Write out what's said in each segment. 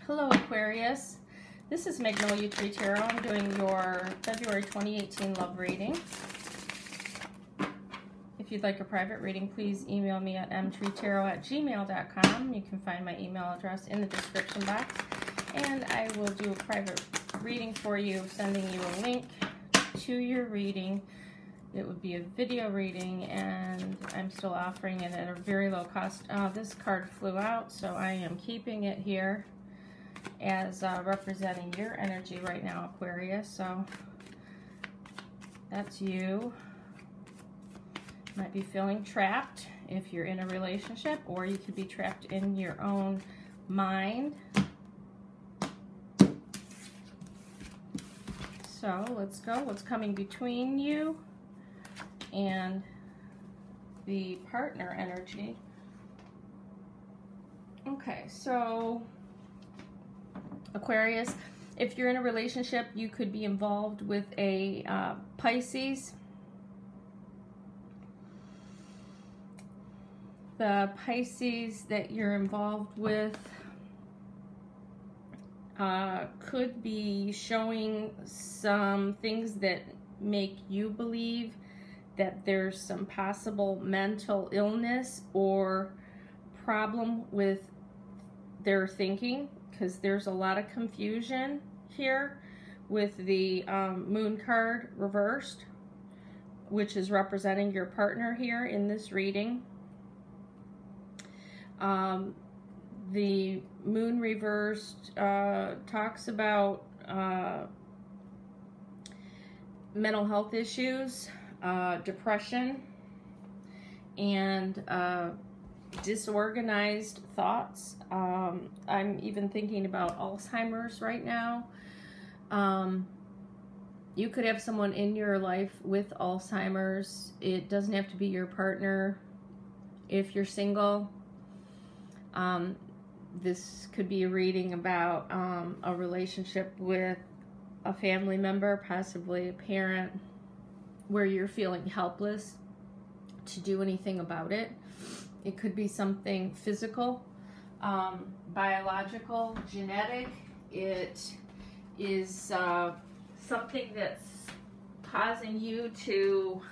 Hello Aquarius, this is Mtreetarot. I'm doing your February 2018 love reading. If you'd like a private reading, please email me at mtreetarot@gmail.com. You can find my email address in the description box, and I will do a private reading for you, sending you a link to your reading. It would be a video reading, and I'm still offering it at a very low cost. This card flew out, so I am keeping it here as representing your energy right now, Aquarius. So that's you. Might be feeling trapped if you're in a relationship, or you could be trapped in your own mind. So let's go. What's coming between you and the partner energy? Okay, so Aquarius, if you're in a relationship, you could be involved with a Pisces. The Pisces that you're involved with could be showing some things that make you believe that there's some possible mental illness or problem with their thinking, because there's a lot of confusion here with the moon card reversed, which is representing your partner here in this reading. The moon reversed talks about mental health issues, depression, and disorganized thoughts. I'm even thinking about Alzheimer's right now. You could have someone in your life with Alzheimer's. It doesn't have to be your partner. If you're single, this could be a reading about a relationship with a family member, possibly a parent, where you're feeling helpless to do anything about it. It could be something physical, biological, genetic. It is something that's causing you to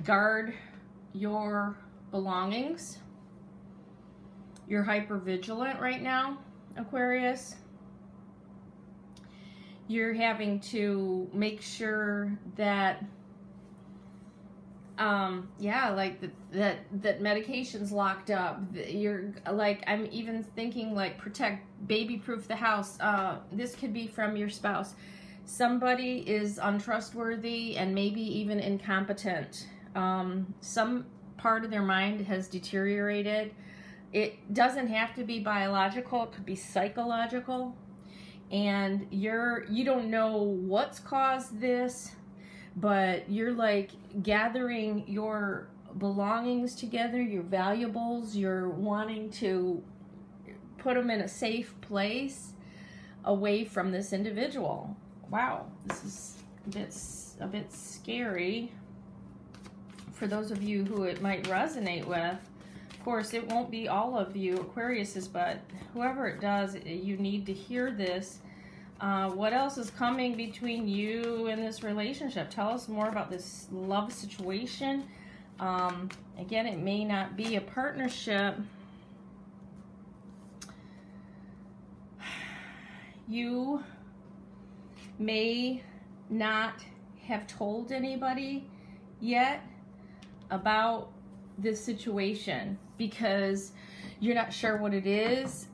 guard your belongings. You're hyper vigilant right now, Aquarius. You're having to make sure that that medication's locked up. You're like, I'm even thinking like protect, baby proof the house. This could be from your spouse. Somebody is untrustworthy and maybe even incompetent. Some part of their mind has deteriorated. It doesn't have to be biological, it could be psychological. And you don't know what's caused this, but you're like gathering your belongings together, your valuables. You're wanting to put them in a safe place away from this individual. Wow, this is a bit scary for those of you who it might resonate with. Of course, it won't be all of you Aquariuses, but whoever it does, you need to hear this. What else is coming between you and this relationship? Tell us more about this love situation. Again, it may not be a partnership. You may not have told anybody yet about this situation because you're not sure what it is.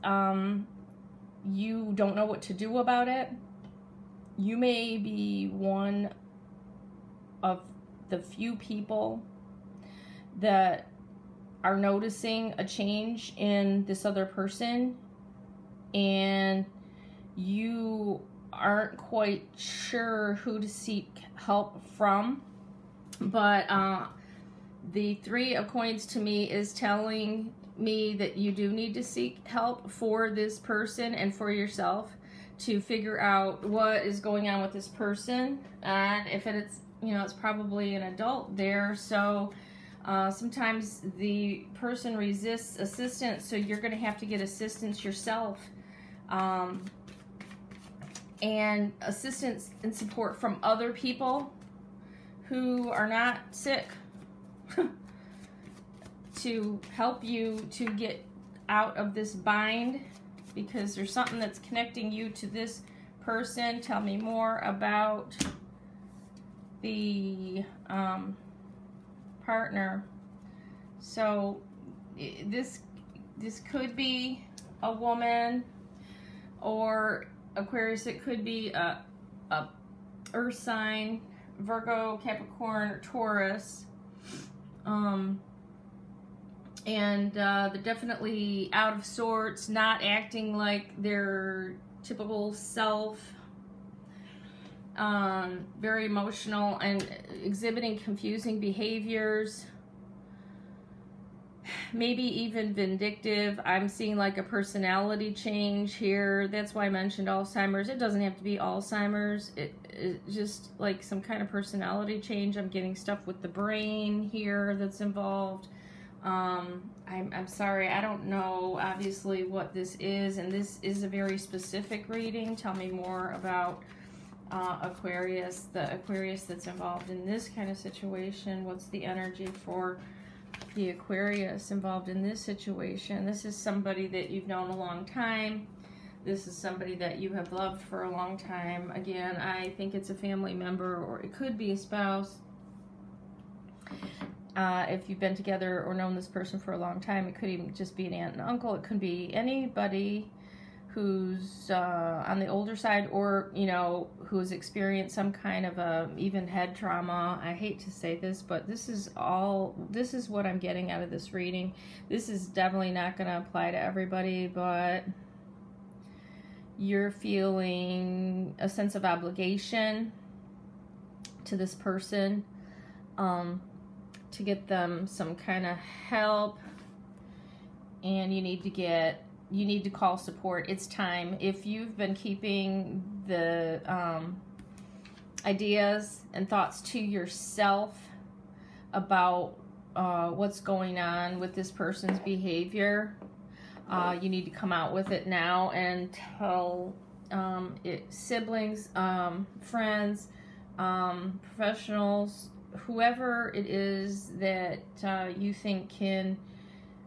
You don't know what to do about it. You may be one of the few people that are noticing a change in this other person, and you aren't quite sure who to seek help from. But the Three of Coins to me is telling me that you do need to seek help for this person and for yourself to figure out what is going on with this person. And if it's, you know, it's probably an adult there. So Sometimes the person resists assistance, so you're going to have to get assistance yourself. And assistance and support from other people who are not sick to help you to get out of this bind, because there's something that's connecting you to this person. Tell me more about the partner. So this could be a woman, or Aquarius, it could be a earth sign, Virgo, Capricorn, or Taurus. And they're definitely out of sorts, not acting like their typical self, very emotional and exhibiting confusing behaviors, maybe even vindictive. I'm seeing like a personality change here. That's why I mentioned Alzheimer's. It doesn't have to be Alzheimer's. It just like some kind of personality change. I'm getting stuff with the brain here that's involved. I'm sorry, I don't know obviously what this is, and this is a very specific reading. Tell me more about Aquarius, the Aquarius that's involved in this kind of situation. What's the energy for the Aquarius involved in this situation? This is somebody that you've known a long time. This is somebody that you have loved for a long time. Again, I think it's a family member, or it could be a spouse. If you've been together or known this person for a long time, it could even just be an aunt and uncle. It could be anybody who's on the older side, or, you know, who's experienced some kind of even head trauma. I hate to say this, but this is what I'm getting out of this reading. This is definitely not going to apply to everybody, but you're feeling a sense of obligation to this person, to get them some kind of help, and you need to call support. It's time. If you've been keeping the ideas and thoughts to yourself about what's going on with this person's behavior, you need to come out with it now and tell siblings, friends, professionals, whoever it is that you think can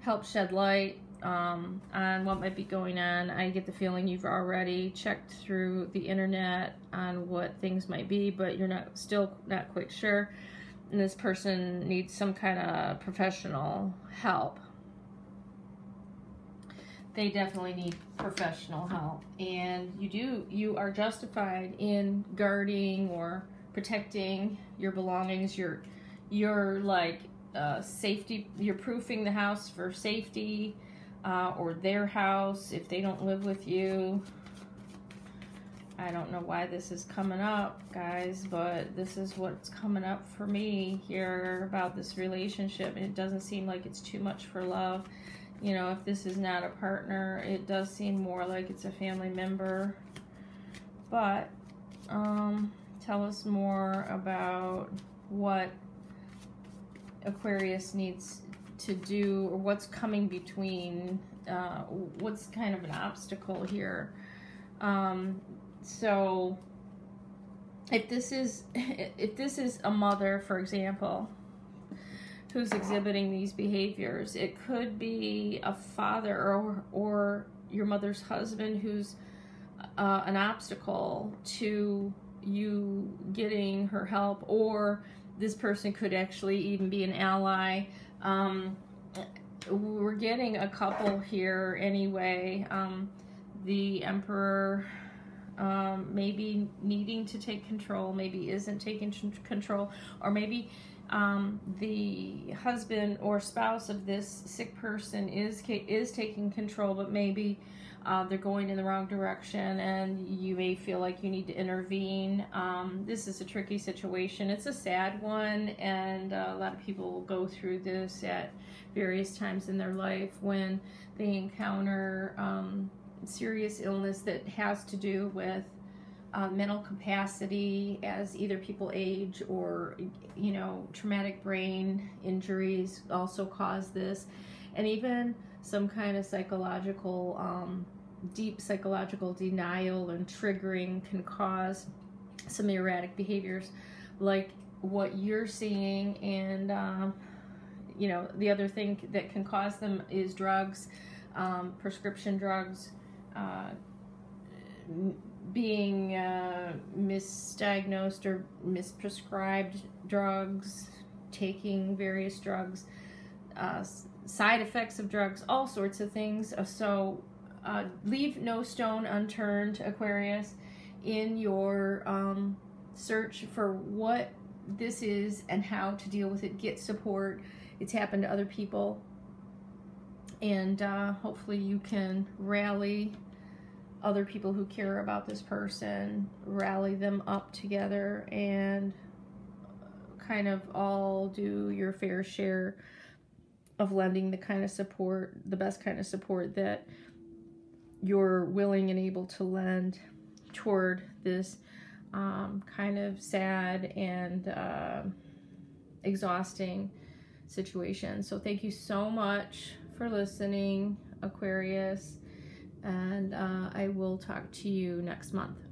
help shed light on what might be going on. I get the feeling you've already checked through the internet on what things might be, but you're still not quite sure, and this person needs some kind of professional help. They definitely need professional help, and you are justified in guarding or protecting your belongings. You're like safety. You're proofing the house for safety, or their house if they don't live with you. I don't know why this is coming up, guys, but this is what's coming up for me here about this relationship, and it doesn't seem like it's too much for love. You know, if this is not a partner, it does seem more like it's a family member. But tell us more about what Aquarius needs to do, or what's coming between, what's kind of an obstacle here. So if this is a mother, for example, who's exhibiting these behaviors, it could be a father or your mother's husband who's an obstacle to you getting her help, or this person could actually even be an ally. We're getting a couple here anyway. The Emperor maybe needing to take control, maybe isn't taking control, or maybe the husband or spouse of this sick person is taking control, but maybe they're going in the wrong direction, and you may feel like you need to intervene. This is a tricky situation. It's a sad one, and a lot of people will go through this at various times in their life when they encounter serious illness that has to do with mental capacity as either people age or, you know, traumatic brain injuries also cause this, and even some kind of psychological, deep psychological denial and triggering can cause some erratic behaviors like what you're seeing. And you know, the other thing that can cause them is drugs, prescription drugs, being misdiagnosed or misprescribed drugs, taking various drugs, side effects of drugs, all sorts of things. So leave no stone unturned, Aquarius, in your search for what this is and how to deal with it. Get support. It's happened to other people, and hopefully you can rally other people who care about this person, rally them up together, and kind of all do your fair share of lending the kind of support, the best kind of support that you're willing and able to lend toward this kind of sad and exhausting situation. So thank you so much for listening, Aquarius, and I will talk to you next month.